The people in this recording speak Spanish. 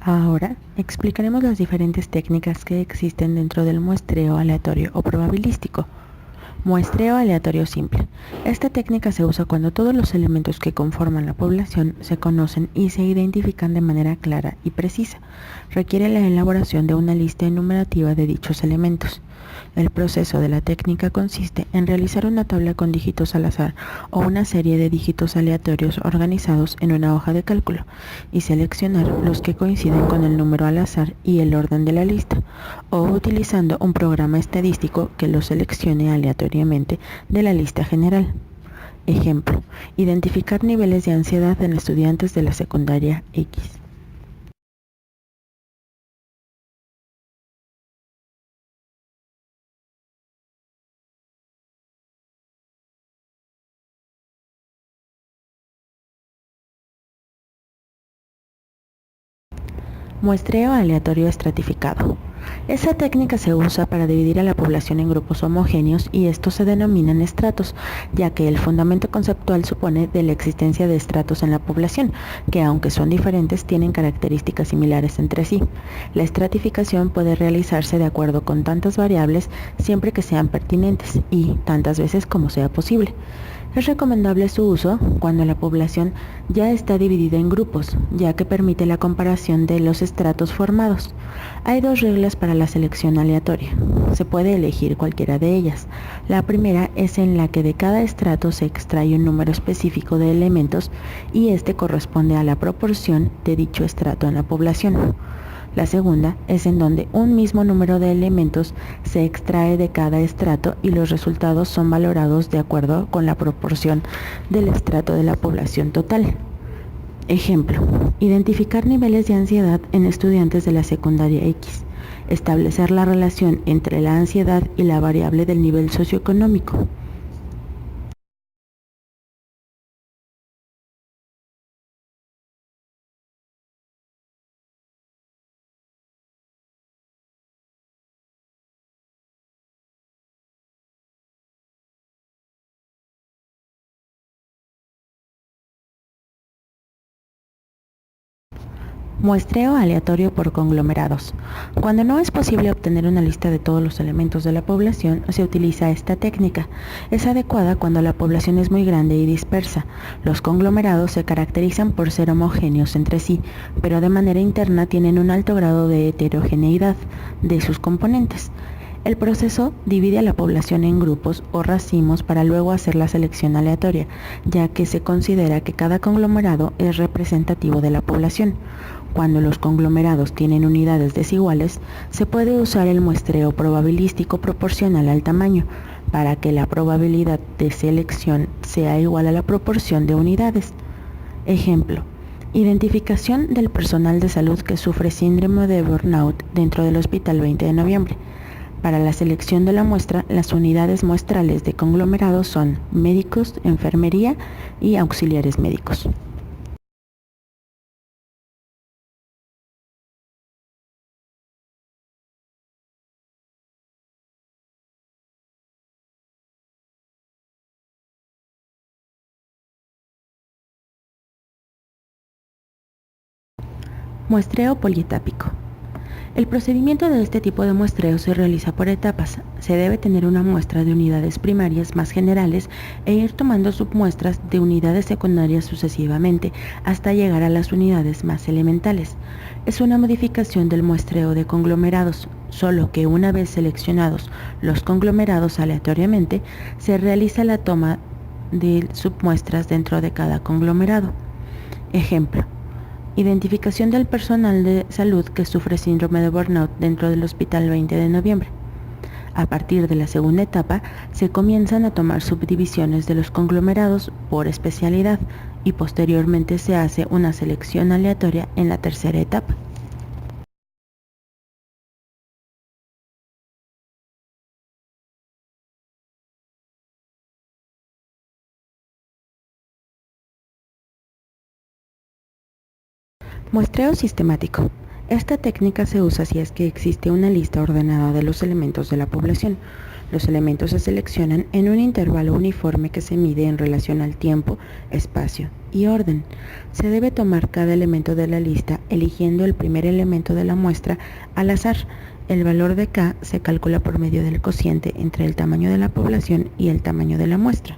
Ahora explicaremos las diferentes técnicas que existen dentro del muestreo aleatorio o probabilístico. Muestreo aleatorio simple. Esta técnica se usa cuando todos los elementos que conforman la población se conocen y se identifican de manera clara y precisa. Requiere la elaboración de una lista enumerativa de dichos elementos. El proceso de la técnica consiste en realizar una tabla con dígitos al azar o una serie de dígitos aleatorios organizados en una hoja de cálculo y seleccionar los que coinciden con el número al azar y el orden de la lista, o utilizando un programa estadístico que los seleccione aleatoriamente de la lista general. Ejemplo: identificar niveles de ansiedad en estudiantes de la secundaria X. Muestreo aleatorio estratificado. Esta técnica se usa para dividir a la población en grupos homogéneos y estos se denominan estratos, ya que el fundamento conceptual supone de la existencia de estratos en la población, que aunque son diferentes tienen características similares entre sí. La estratificación puede realizarse de acuerdo con tantas variables siempre que sean pertinentes y tantas veces como sea posible. Es recomendable su uso cuando la población ya está dividida en grupos, ya que permite la comparación de los estratos formados. Hay dos reglas para la selección aleatoria. Se puede elegir cualquiera de ellas. La primera es en la que de cada estrato se extrae un número específico de elementos y este corresponde a la proporción de dicho estrato en la población. La segunda es en donde un mismo número de elementos se extrae de cada estrato y los resultados son valorados de acuerdo con la proporción del estrato de la población total. Ejemplo: identificar niveles de ansiedad en estudiantes de la secundaria X. Establecer la relación entre la ansiedad y la variable del nivel socioeconómico. Muestreo aleatorio por conglomerados. Cuando no es posible obtener una lista de todos los elementos de la población, se utiliza esta técnica. Es adecuada cuando la población es muy grande y dispersa. Los conglomerados se caracterizan por ser homogéneos entre sí, pero de manera interna tienen un alto grado de heterogeneidad de sus componentes. El proceso divide a la población en grupos o racimos para luego hacer la selección aleatoria, ya que se considera que cada conglomerado es representativo de la población. Cuando los conglomerados tienen unidades desiguales, se puede usar el muestreo probabilístico proporcional al tamaño, para que la probabilidad de selección sea igual a la proporción de unidades. Ejemplo: identificación del personal de salud que sufre síndrome de burnout dentro del Hospital 20 de Noviembre. Para la selección de la muestra, las unidades muestrales de conglomerados son médicos, enfermería y auxiliares médicos. Muestreo polietápico. El procedimiento de este tipo de muestreo se realiza por etapas. Se debe tener una muestra de unidades primarias más generales e ir tomando submuestras de unidades secundarias sucesivamente hasta llegar a las unidades más elementales. Es una modificación del muestreo de conglomerados, solo que una vez seleccionados los conglomerados aleatoriamente, se realiza la toma de submuestras dentro de cada conglomerado. Ejemplo: identificación del personal de salud que sufre síndrome de burnout dentro del Hospital 20 de Noviembre. A partir de la segunda etapa, se comienzan a tomar subdivisiones de los conglomerados por especialidad y posteriormente se hace una selección aleatoria en la tercera etapa. Muestreo sistemático. Esta técnica se usa si es que existe una lista ordenada de los elementos de la población. Los elementos se seleccionan en un intervalo uniforme que se mide en relación al tiempo, espacio y orden. Se debe tomar cada elemento de la lista eligiendo el primer elemento de la muestra al azar. El valor de K se calcula por medio del cociente entre el tamaño de la población y el tamaño de la muestra.